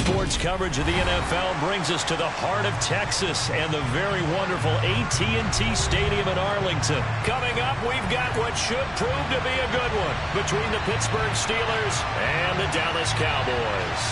Sports coverage of the NFL brings us to the heart of Texas and the very wonderful AT&T Stadium in Arlington. Coming up, we've got what should prove to be a good one between the Pittsburgh Steelers and the Dallas Cowboys.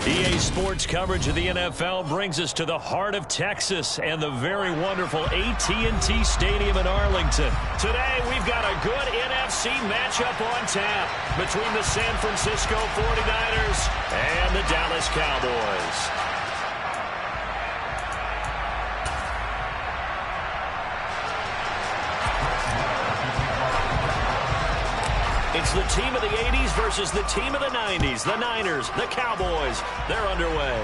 EA Sports coverage of the NFL brings us to the heart of Texas and the very wonderful AT&T Stadium in Arlington. Today, we've got a good NFC matchup on tap between the San Francisco 49ers and the Dallas Cowboys. It's the team of the 80s versus the team of the 90s. The Niners, the Cowboys, they're underway.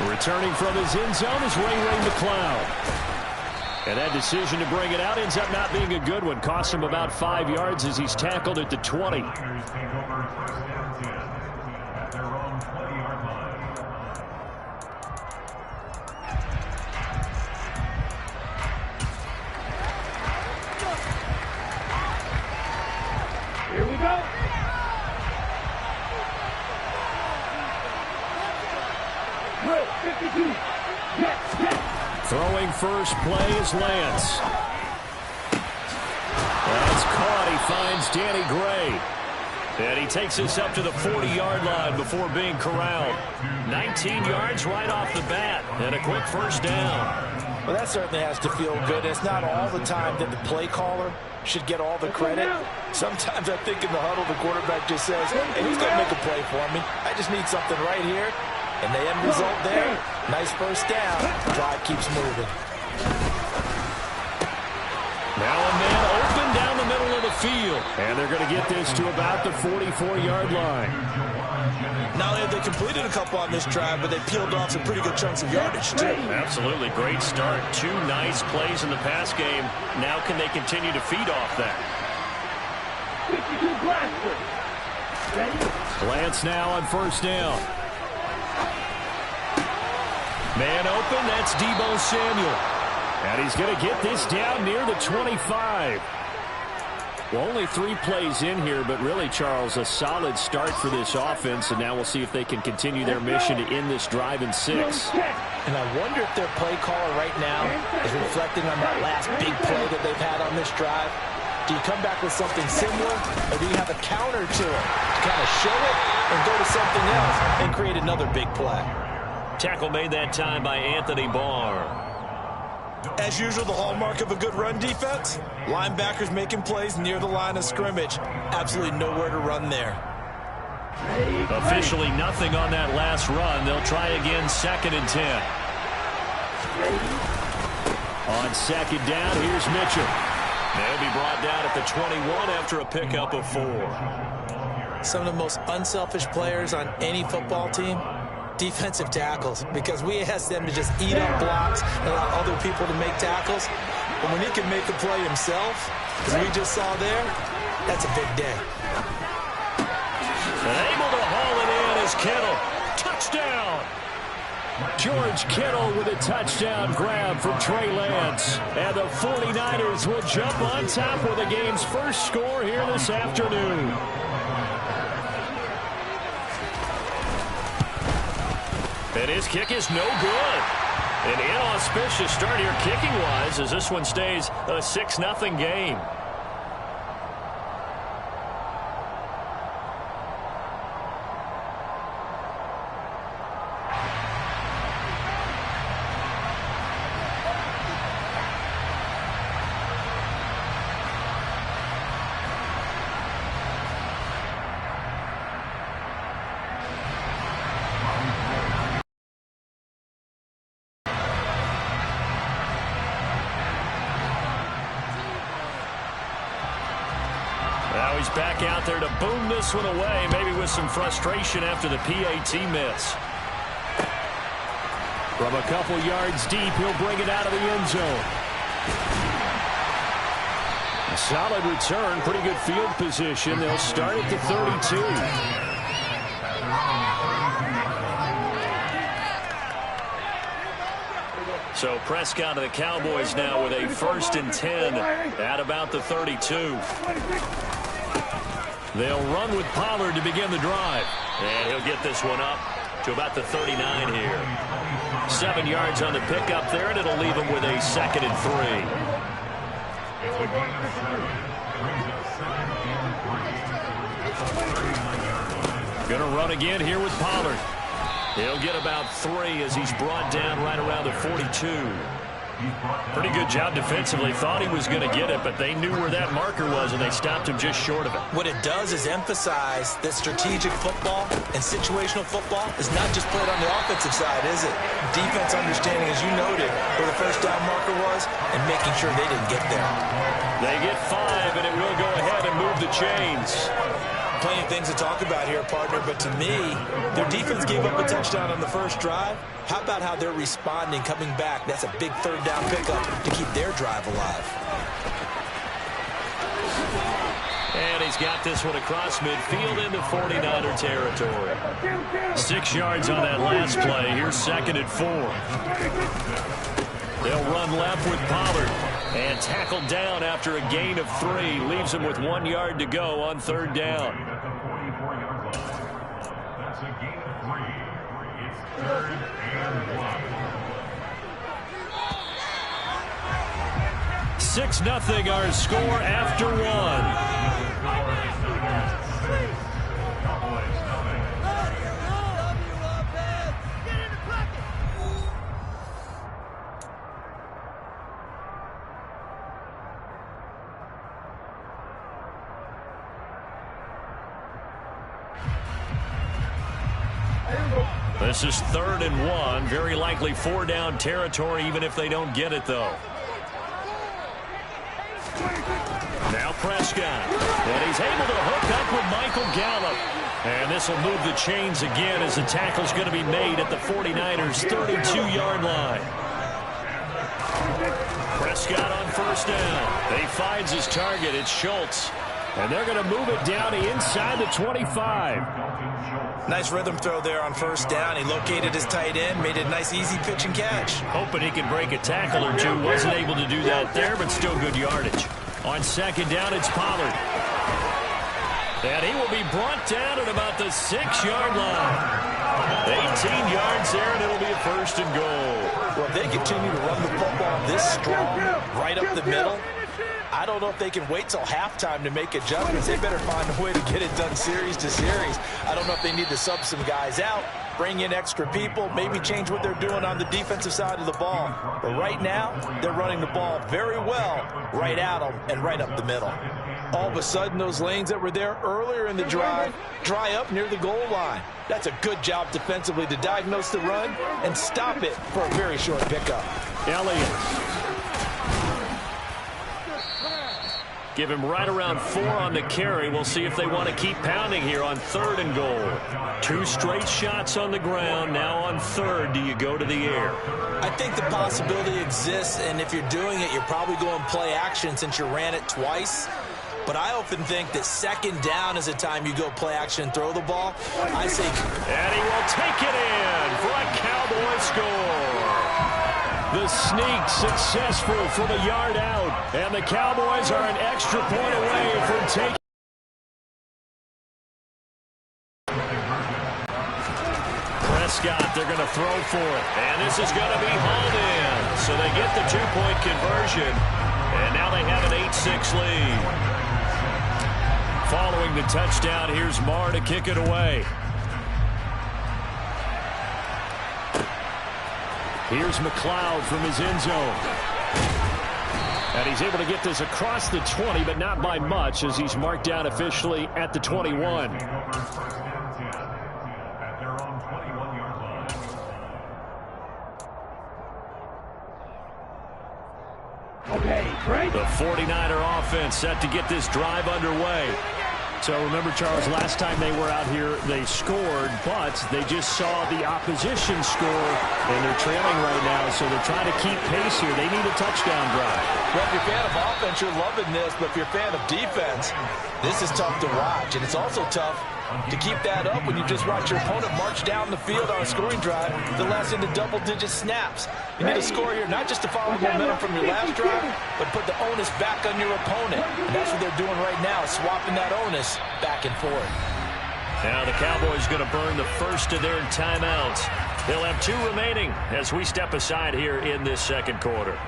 Returning from his end zone is Ray McCloud. And that decision to bring it out ends up not being a good one. Costs him about 5 yards as he's tackled at the 20. Throwing first play is Lance. That's caught. He finds Danny Gray. And he takes us up to the 40-yard line before being corralled. 19 yards right off the bat. And a quick first down. Well, that certainly has to feel good. It's not all the time that the play caller should get all the credit. Sometimes I think in the huddle, the quarterback just says, hey, who's going to make a play for me? I just need something right here. And the end result there, nice first down. Drive keeps moving. Now a man open down the middle of the field. And they're going to get this to about the 44-yard line. Not only have they completed a couple on this drive, but they peeled off some pretty good chunks of yardage, too. Absolutely. Great start. 2 nice plays in the pass game. Now can they continue to feed off that? Lance now on first down. Man open, that's Deebo Samuel. And he's going to get this down near the 25. Well, only 3 plays in here, but really, Charles, a solid start for this offense. And now we'll see if they can continue their mission to end this drive in 6. And I wonder if their play caller right now is reflecting on that last big play that they've had on this drive. Do you come back with something similar, or do you have a counter to it to kind of show it and go to something else and create another big play? Tackle made that time by Anthony Barr. As usual, the hallmark of a good run defense, linebackers making plays near the line of scrimmage. Absolutely nowhere to run there. Officially nothing on that last run. They'll try again, 2nd and 10. On 2nd down, here's Mitchell. They'll be brought down at the 21 after a pickup of 4. Some of the most unselfish players on any football team, defensive tackles, because we ask them to just eat up blocks and allow other people to make tackles. But when he can make a play himself, as we just saw there, that's a big day. And able to haul it in is Kittle. Touchdown! George Kittle with a touchdown grab from Trey Lance. And the 49ers will jump on top with the game's first score here this afternoon. And his kick is no good. An inauspicious start here kicking-wise as this one stays a 6-0 game. Now he's back out there to boom this one away, maybe with some frustration after the PAT miss. From a couple yards deep, he'll bring it out of the end zone. A solid return, pretty good field position. They'll start at the 32. So Prescott of the Cowboys now with a 1st and 10 at about the 32. They'll run with Pollard to begin the drive. And he'll get this one up to about the 39 here. 7 yards on the pickup there, and it'll leave him with a 2nd and 3. Gonna run again here with Pollard. He'll get about 3 as he's brought down right around the 42. Pretty good job defensively. Thought he was going to get it, but they knew where that marker was, and they stopped him just short of it. What it does is emphasize that strategic football and situational football is not just played on the offensive side, is it? Defense understanding, as you noted, where the first down marker was and making sure they didn't get there. They get 5, and it will go ahead and move the chains. Plenty of things to talk about here, partner, but to me, their defense gave up a touchdown on the first drive. How about how they're responding, coming back? That's a big 3rd down pickup to keep their drive alive. And he's got this one across midfield into 49er territory. 6 yards on that last play. Here's 2nd and 4. They'll run left with Pollard. And tackled down after a gain of 3. Leaves him with 1 yard to go on 3rd down. That's a gain of 3. It's 3rd and 1. 6-0 our score after 1. This is 3rd and 1. Very likely 4-down territory, even if they don't get it, though. Now Prescott. And he's able to hook up with Michael Gallup. And this will move the chains again as the tackle's going to be made at the 49ers' 32-yard line. Prescott on 1st down. He finds his target. It's Schultz. And they're going to move it down inside the 25. Nice rhythm throw there on 1st down. He located his tight end, made it a nice, easy pitch and catch. Hoping he can break a tackle or two. Wasn't able to do that there, but still good yardage. On 2nd down, it's Pollard. And he will be brought down at about the 6-yard line. 18 yards there, and it'll be a 1st and goal. Well, if they continue to run the football this strong, right up the middle, I don't know if they can wait till halftime to make adjustments. They better find a way to get it done series to series. I don't know if they need to sub some guys out, bring in extra people, maybe change what they're doing on the defensive side of the ball. But right now, they're running the ball very well right at them and right up the middle. All of a sudden, those lanes that were there earlier in the drive dry up near the goal line. That's a good job defensively to diagnose the run and stop it for a very short pickup. Elliott. Give him right around 4 on the carry. We'll see if they want to keep pounding here on 3rd and goal. 2 straight shots on the ground. Now on 3rd, do you go to the air? I think the possibility exists, and if you're doing it, you're probably going play action since you ran it twice. But I often think that 2nd down is the time you go play action and throw the ball. I say... And he will take it in for a Cowboy score. The sneak successful from a yard out. And the Cowboys are an extra point away from taking... Prescott, they're going to throw for it. And this is going to be hauled in. So they get the 2-point conversion. And now they have an 8-6 lead. Following the touchdown, here's Marr to kick it away. Here's McLeod from his end zone. And he's able to get this across the 20, but not by much, as he's marked down officially at the 21. The 49er offense set to get this drive underway. So remember, Charles, last time they were out here, they scored, but they just saw the opposition score, and they're trailing right now, so they're trying to keep pace here. They need a touchdown drive. Well, if you're a fan of offense, you're loving this, but if you're a fan of defense, this is tough to watch, and it's also tough to keep that up when you just watch your opponent march down the field on a scoring drive that lasts into double-digit snaps. You need a score here, not just to follow momentum from your last drive, but put the onus back on your opponent. And that's what they're doing right now, swapping that onus back and forth. Now the Cowboys going to burn the first of their timeouts. They'll have 2 remaining as we step aside here in this 2nd quarter.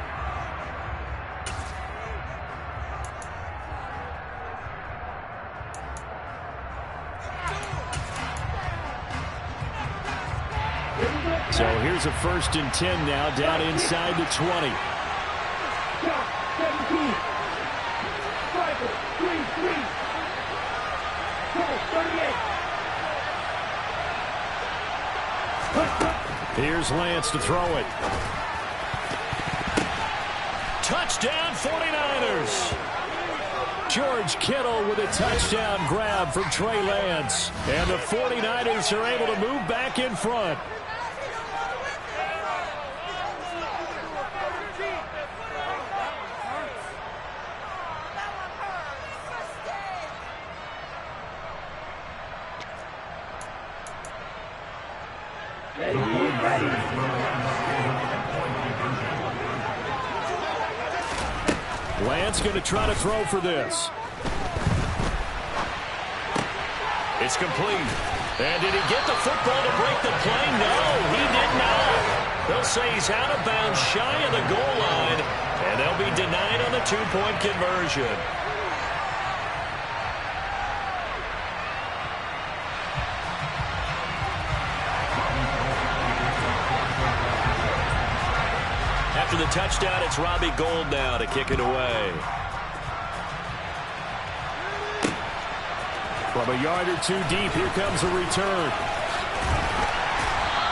So here's a 1st and 10 now, down inside the 20. Here's Lance to throw it. Touchdown 49ers. George Kittle with a touchdown grab from Trey Lance. And the 49ers are able to move back in front. Lance going to try to throw for this. It's complete. And did he get the football to break the play? No, he did not. They'll say he's out of bounds shy of the goal line, and they'll be denied on the 2-point conversion. After the touchdown, it's Robbie Gould now to kick it away. From a yard or 2 deep, here comes a return.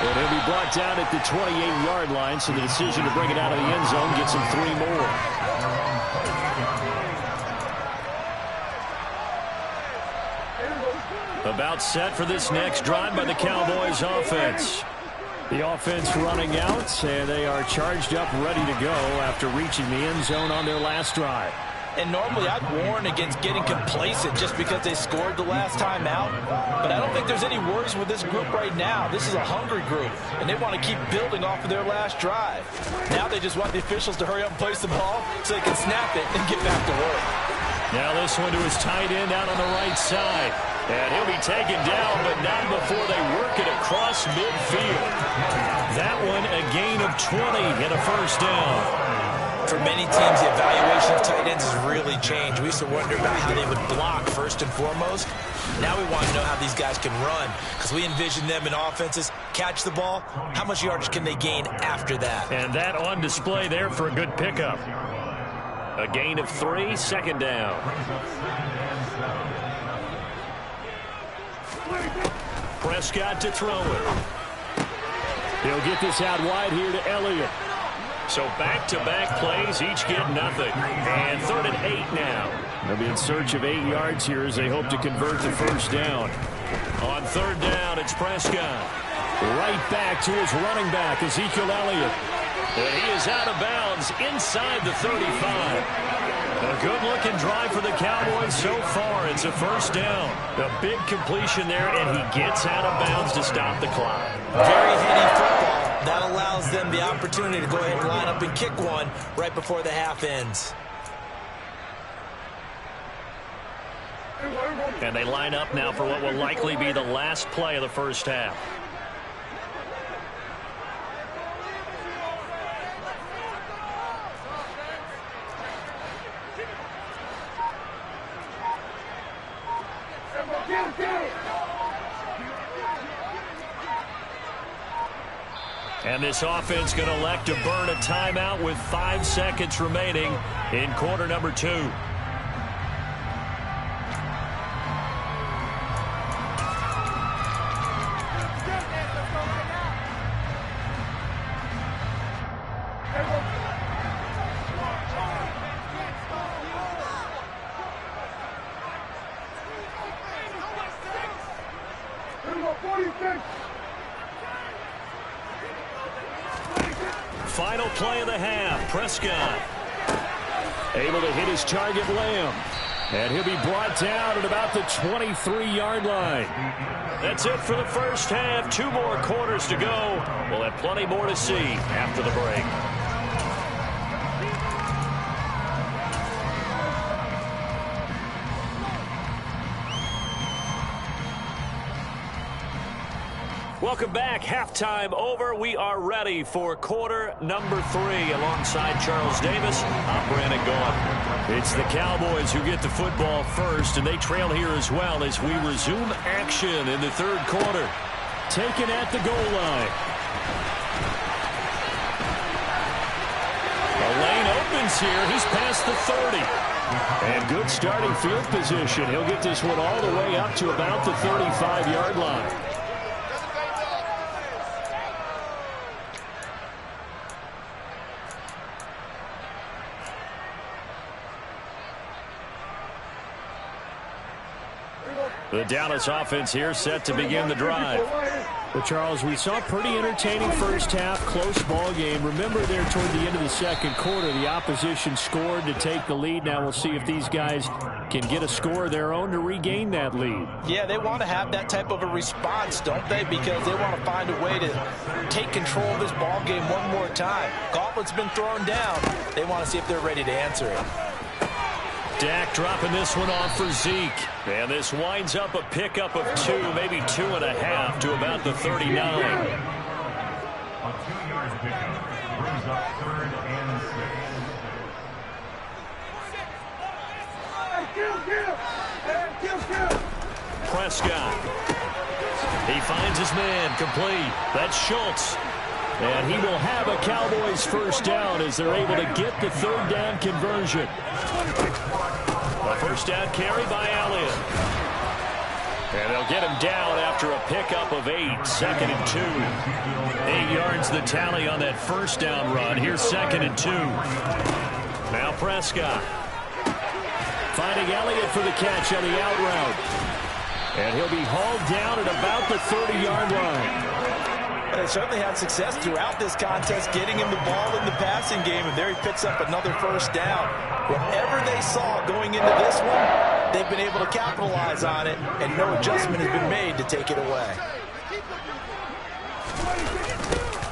And he'll be brought down at the 28-yard line, so the decision to bring it out of the end zone gets him 3 more. About set for this next drive by the Cowboys offense. The offense running out, and they are charged up, ready to go after reaching the end zone on their last drive. And normally I'd warn against getting complacent just because they scored the last time out. But I don't think there's any worries with this group right now. This is a hungry group, and they want to keep building off of their last drive. Now they just want the officials to hurry up and place the ball so they can snap it and get back to work. Now this one to his tight end out on the right side. And he'll be taken down, but not before they work it across midfield. That one a gain of 20 and a first down. For many teams, the evaluation of tight ends has really changed. We used to wonder about how they would block first and foremost. Now we want to know how these guys can run, because we envision them in offenses catch the ball. How much yardage can they gain after that? And that on display there for a good pickup. A gain of 3, second down. Prescott to throw it. He'll get this out wide here to Elliott. So back-to-back plays, each get nothing. And 3rd and 8 now. They'll be in search of 8 yards here as they hope to convert the first down. On 3rd down, it's Prescott. Right back to his running back, Ezekiel Elliott. And he is out of bounds inside the 35. A good-looking drive for the Cowboys so far. It's a first down. A big completion there, and he gets out of bounds to stop the clock. Very heady football. That allows them the opportunity to go ahead and line up and kick one right before the half ends. And they line up now for what will likely be the last play of the first half. And this offense going to elect to burn a timeout with 5 seconds remaining in quarter number 2. Final play of the half. Prescott able to hit his target, Lamb. And he'll be brought down at about the 23-yard line. That's it for the first half. 2 more quarters to go. We'll have plenty more to see after the break. Welcome back. Halftime over. We are ready for quarter number 3. Alongside Charles Davis, I'm Brandon Gaughan. It's the Cowboys who get the football first, and they trail here as well as we resume action in the 3rd quarter. Taken at the goal line. The lane opens here. He's past the 30. And good starting field position. He'll get this one all the way up to about the 35-yard line. The Dallas offense here set to begin the drive. But, Charles, we saw a pretty entertaining first half, close ball game. Remember there toward the end of the 2nd quarter, the opposition scored to take the lead. Now we'll see if these guys can get a score of their own to regain that lead. Yeah, they want to have that type of a response, don't they? Because they want to find a way to take control of this ball game one more time. Gauntlet's been thrown down. They want to see if they're ready to answer it. Dak dropping this one off for Zeke. And this winds up a pickup of 2, maybe 2.5 to about the 39. A 2-yard pickup brings up 3rd and 6. Prescott. He finds his man complete. That's Schultz. And he will have a Cowboys first down as they're able to get the 3rd down conversion. A first down carry by Elliott. And they'll get him down after a pickup of 8. 2nd and 2. 8 yards the tally on that first down run. Here's 2nd and 2. Now Prescott. Finding Elliott for the catch on the out route. And he'll be hauled down at about the 30-yard line. They certainly had success throughout this contest, getting him the ball in the passing game, and there he picks up another first down. Whatever they saw going into this one, they've been able to capitalize on it, and no adjustment has been made to take it away.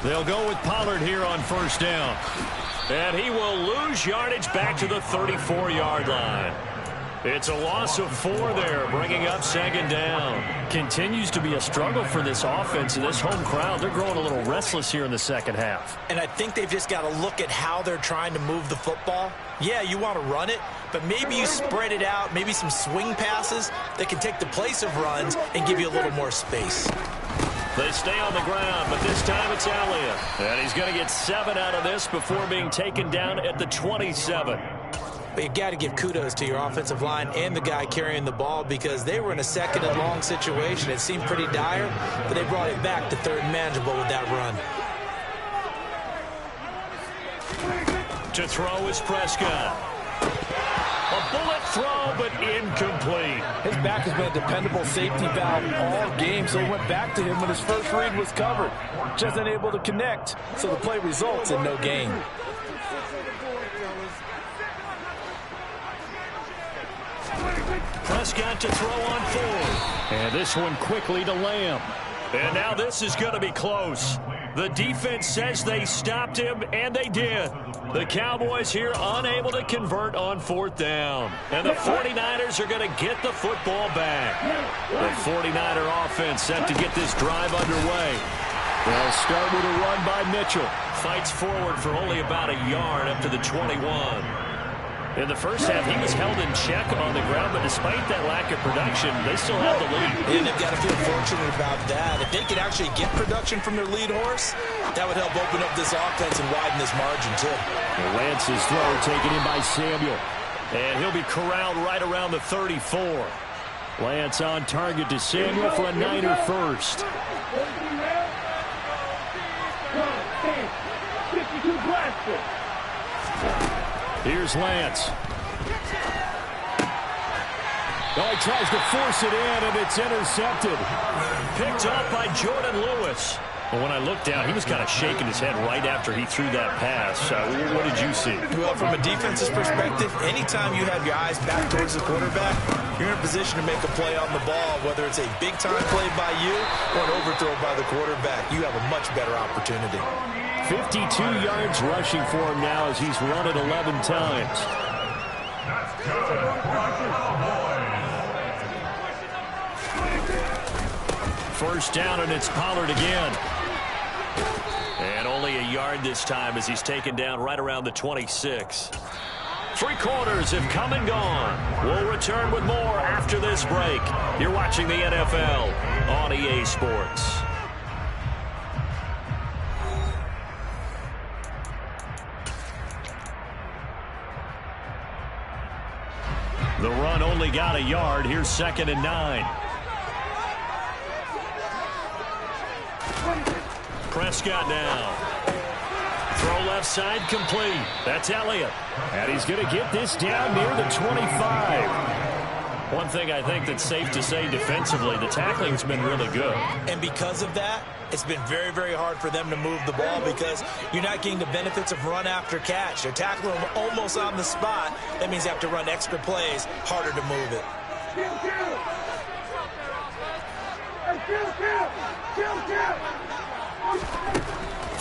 They'll go with Pollard here on first down. And he will lose yardage back to the 34-yard line. It's a loss of 4 there, bringing up 2nd down. Continues to be a struggle for this offense and this home crowd. They're growing a little restless here in the 2nd half. And I think they've just got to look at how they're trying to move the football. Yeah, you want to run it, but maybe you spread it out, maybe some swing passes that can take the place of runs and give you a little more space. They stay on the ground, but this time it's Elliott. And he's going to get 7 out of this before being taken down at the 27. But you got to give kudos to your offensive line and the guy carrying the ball because they were in a 2nd and long situation. It seemed pretty dire, but they brought it back to 3rd and manageable with that run. To throw is Prescott. A bullet throw, but incomplete. His back has been a dependable safety valve all game, so he went back to him when his first read was covered. Just unable to connect, so the play results in no gain. Prescott to throw on fourth. And this one quickly to Lamb. And now this is going to be close. The defense says they stopped him, and they did. The Cowboys here unable to convert on fourth down. And the 49ers are going to get the football back. The 49er offense set to get this drive underway. They'll start with a run by Mitchell. Fights forward for only about a yard up to the 21. In the first half, he was held in check on the ground, but despite that lack of production, they still have the lead. And they've got to feel fortunate about that. If they could actually get production from their lead horse, that would help open up this offense and widen this margin, too. And Lance's throw taken in by Samuel. And he'll be corralled right around the 34. Lance on target to Samuel for a Niner first. Here's Lance. Oh, he tries to force it in, and it's intercepted. Picked up by Jordan Lewis. Well, when I looked down, he was kind of shaking his head right after he threw that pass. What did you see? Well, from a defense's perspective, anytime you have your eyes back towards the quarterback, you're in a position to make a play on the ball, whether it's a big-time play by you or an overthrow by the quarterback. You have a much better opportunity. 52 yards rushing for him now as he's run it 11 times. First down, and it's Pollard again. And only a yard this time as he's taken down right around the 26. 3 quarters have come and gone. We'll return with more after this break. You're watching the NFL on EA Sports. The run only got a yard. Here's 2nd and 9. Prescott now. Throw left side complete. That's Elliott. And he's going to get this down near the 25. One thing I think that's safe to say defensively, the tackling's been really good. And because of that, it's been very, very hard for them to move the ball because you're not getting the benefits of run after catch. They're tackling them almost on the spot. That means you have to run extra plays, harder to move it.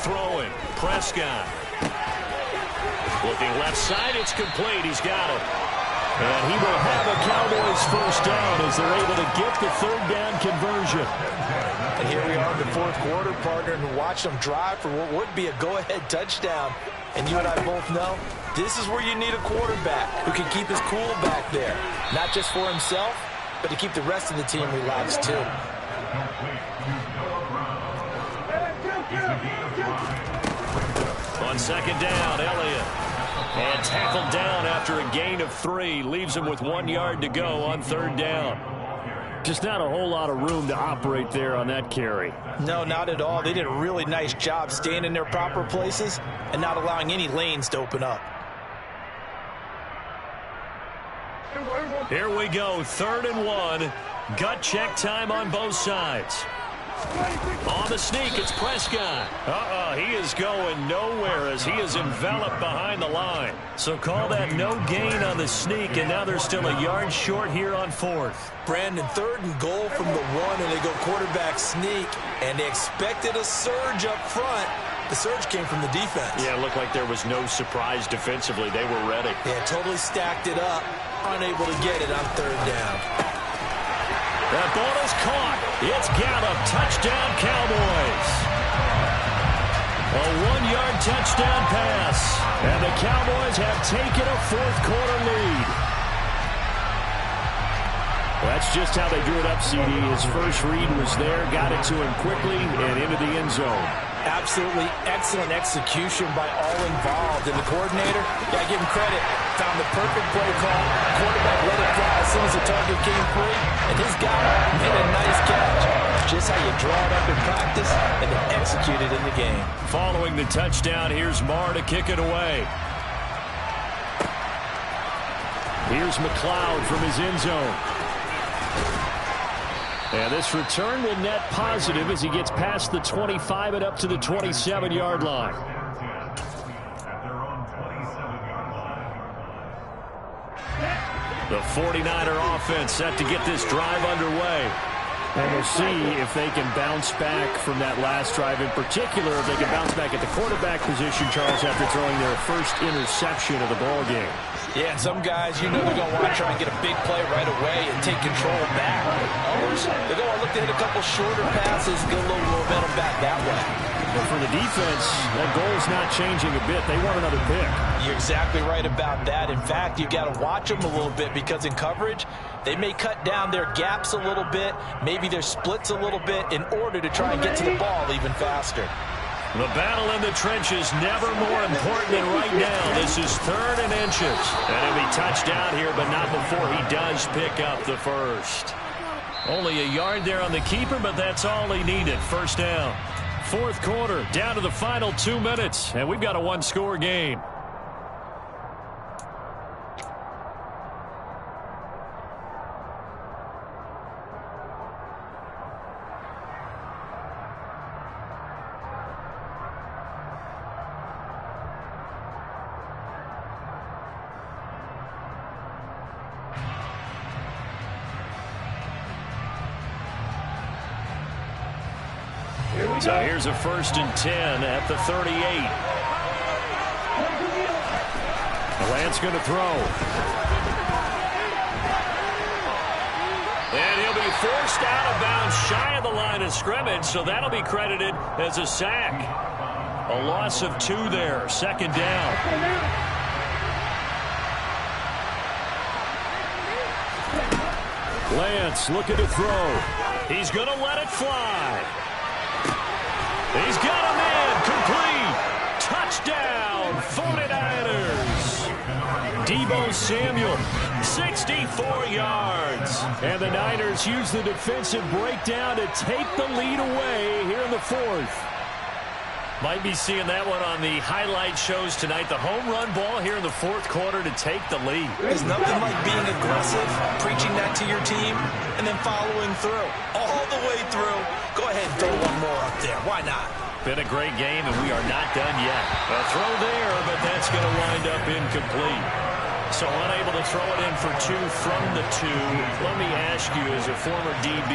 Throwing, Prescott. Looking left side, it's complete. He's got it. And he will have a Cowboys first down as they're able to get the 3rd down conversion. And here we are in the 4th quarter, partner, and watch them drive for what would be a go-ahead touchdown. And you and I both know this is where you need a quarterback who can keep his cool back there. Not just for himself, but to keep the rest of the team relaxed, too. On 2nd down, Elliott. And tackled down after a gain of 3. Leaves him with 1 yard to go on 3rd down. Just not a whole lot of room to operate there on that carry. No, not at all. They did a really nice job staying in their proper places and not allowing any lanes to open up. Here we go, 3rd and 1. Gut check time on both sides. On the sneak, it's Prescott. He is going nowhere as he is enveloped behind the line. So call that no gain on the sneak, and now they're still a yard short here on 4th. Brandon, 3rd and goal from the 1, and they go quarterback sneak, and they expected a surge up front. The surge came from the defense. Yeah, it looked like there was no surprise defensively. They were ready. Yeah, totally stacked it up, unable to get it on 3rd down. That ball is caught. It's Gallup. Touchdown, Cowboys. A 1-yard touchdown pass. And the Cowboys have taken a 4th quarter lead. That's just how they drew it up, CD. His first read was there, got it to him quickly, and into the end zone. Absolutely excellent execution by all involved. And the coordinator, gotta give him credit, found the perfect play call. Quarterback let it fly as soon as the target came free. And his guy made a nice catch. Just how you draw it up in practice and then executed in the game. Following the touchdown, here's Marr to kick it away. Here's McLeod from his end zone. And this return will net positive as he gets past the 25 and up to the 27-yard line. The 49er offense set to get this drive underway. And we'll see if they can bounce back from that last drive. In particular, if they can bounce back at the quarterback position, Charles, after throwing their first interception of the ball game. Yeah, and some guys, you know they're going to want to try and get a big play right away and take control back. Others, they're going to look to hit a couple shorter passes and get a little momentum back that way. But for the defense, that goal's not changing a bit. They want another pick. You're exactly right about that. In fact, you've got to watch them a little bit because in coverage, they may cut down their gaps a little bit, maybe their splits a little bit in order to try and get to the ball even faster. The battle in the trenches never more important than right now. This is 3rd and inches. And he'll be touchdown here, but not before he does pick up the first. Only a yard there on the keeper, but that's all he needed. First down. 4th quarter, down to the final 2 minutes, and we've got a one-score game. So here's a 1st and 10 at the 38. Lance going to throw. And he'll be forced out of bounds shy of the line of scrimmage, so that'll be credited as a sack. A loss of 2 there. 2nd down. Lance looking to throw. He's going to let it fly. He's got a man complete. Touchdown, 49ers. Deebo Samuel, 64 yards. And the Niners use the defensive breakdown to take the lead away here in the 4th. Might be seeing that one on the highlight shows tonight. The home run ball here in the 4th quarter to take the lead. There's nothing like being aggressive, preaching that to your team, and then following through. All the way through. Go ahead and throw one more up there. Why not? Been a great game, and we are not done yet. A throw there, but that's going to wind up incomplete. So unable to throw it in for 2 from the 2. Let me ask you, as a former DB,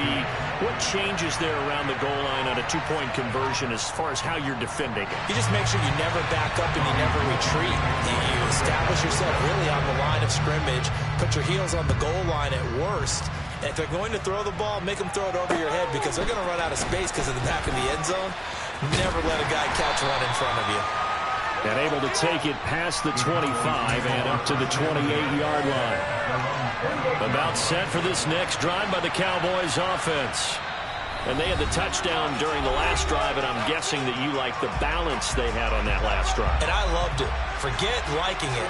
what changes there around the goal line on a 2-point conversion as far as how you're defending it? You just make sure you never back up and you never retreat. You establish yourself really on the line of scrimmage, put your heels on the goal line at worst. And if they're going to throw the ball, make them throw it over your head because they're going to run out of space because of the back of the end zone. Never let a guy catch one in front of you. And able to take it past the 25 and up to the 28-yard line. About set for this next drive by the Cowboys offense. And they had the touchdown during the last drive, and I'm guessing that you like the balance they had on that last drive. And I loved it. Forget liking it.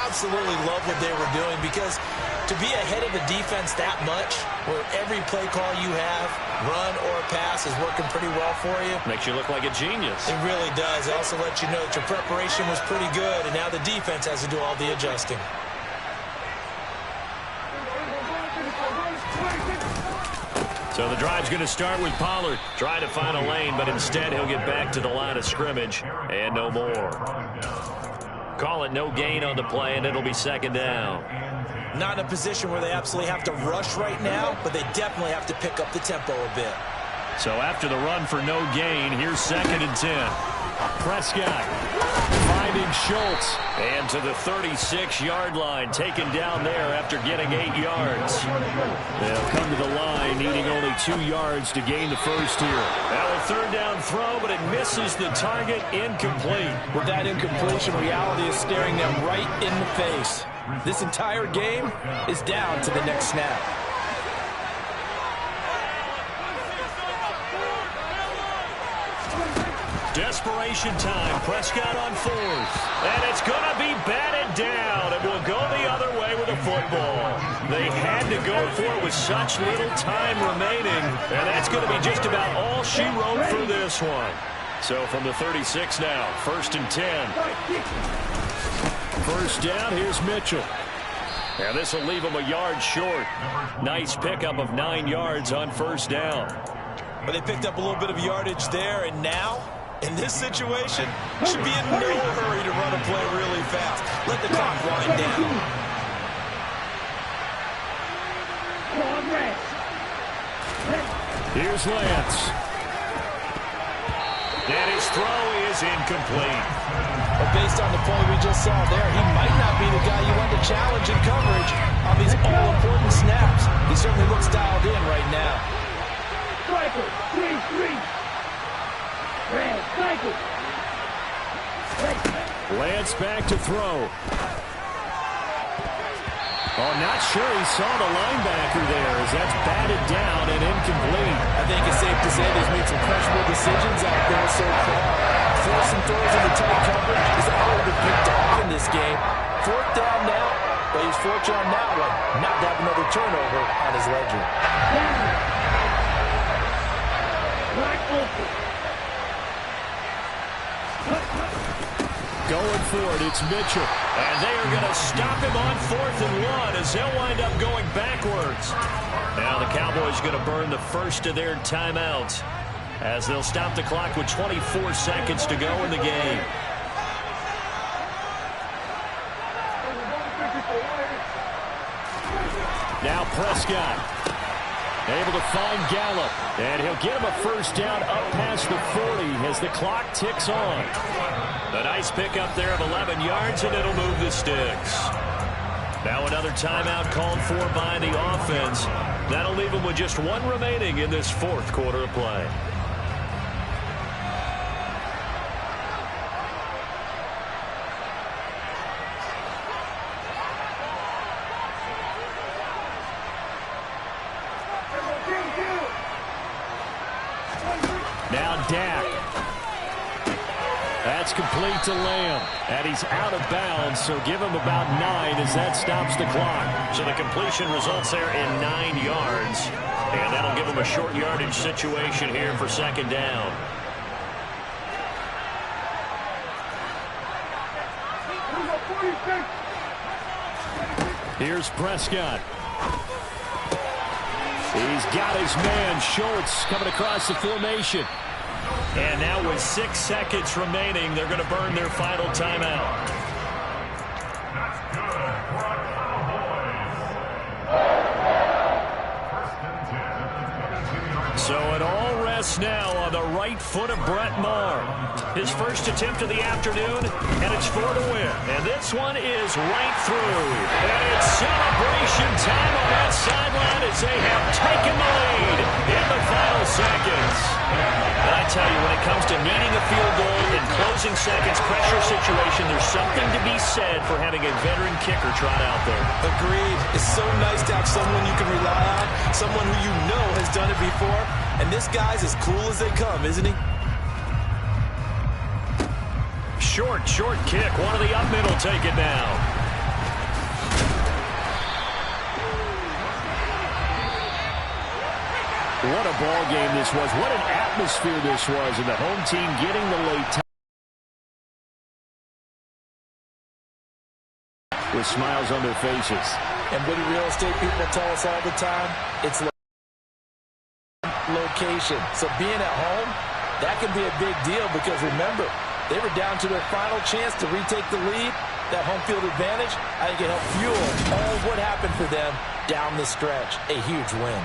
Absolutely love what they were doing because to be ahead of the defense that much, where every play call you have, run or pass, is working pretty well for you. Makes you look like a genius. It really does. It also lets you know that your preparation was pretty good, and now the defense has to do all the adjusting. So the drive's going to start with Pollard. Trying to find a lane, but instead he'll get back to the line of scrimmage and no more. Call it no gain on the play, and it'll be 2nd down. Not in a position where they absolutely have to rush right now, but they definitely have to pick up the tempo a bit. So after the run for no gain, here's 2nd and 10. Prescott finding Schultz. And to the 36-yard line, taken down there after getting 8 yards. They'll come to the line, needing only 2 yards to gain the first here. Now a 3rd down throw, but it misses the target, incomplete. With that incompletion, reality is staring them right in the face. This entire game is down to the next snap. Desperation time. Prescott on 4th. And it's going to be batted down. It will go the other way with the football. They had to go for it with such little time remaining. And that's going to be just about all she wrote for this one. So from the 36 now, 1st and 10. First down, here's Mitchell. And this will leave him a yard short. Nice pickup of 9 yards on first down. But they picked up a little bit of yardage there, and now, in this situation, should be in no hurry to run a play really fast. Let the clock wind down. Here's Lance. And his throw is incomplete. But based on the play we just saw there, he might not be the guy you want to challenge in coverage on these all-important snaps. He certainly looks dialed in right now. Cycle, 3-3. Red, cycle. Lance back to throw. Oh, not sure he saw the linebacker there as that's batted down and incomplete. I think it's safe to say he's made some questionable decisions out there so far. Forcing throws into tight coverage is all been picked off in this game. 4th down now, but he's fortunate on that one not to have another turnover on his ledger. Going for it, it's Mitchell. And they are going to stop him on 4th and 1 as he'll wind up going backwards. Now the Cowboys going to burn the first of their timeouts as they'll stop the clock with 24 seconds to go in the game. Now Prescott. Able to find Gallup. And he'll get him a first down up past the 40 as the clock ticks on. A nice pickup there of 11 yards, and it'll move the sticks. Now another timeout called for by the offense. That'll leave them with just 1 remaining in this 4th quarter of play. Now Dak. That's complete to Lamb. And he's out of bounds, so give him about 9 as that stops the clock. So the completion results there in 9 yards. And that'll give him a short yardage situation here for 2nd down. Here's Prescott. He's got his man, Schultz, coming across the formation. And now with 6 seconds remaining, they're going to burn their final timeout. That's good for a Cowboys. So it all rests now on the right foot of Brett Maher. His first attempt of the afternoon, and it's for the win. And this one is right through. And it's celebration time on that sideline as they have taken the lead in the final seconds. And I tell you, when it comes to needing a field goal in closing seconds, pressure situation, there's something to be said for having a veteran kicker trot out there. Agreed. It's so nice to have someone you can rely on, someone who you know has done it before. And this guy's as cool as they come, isn't he? Short kick. One of the up middle take it now. What a ball game this was. What an atmosphere this was. And the home team getting the late time. With smiles on their faces. And what do real estate people tell us all the time? It's location. So being at home, that can be a big deal because remember, they were down to their final chance to retake the lead. That home field advantage, I think it helped fuel all of what happened for them down the stretch. A huge win.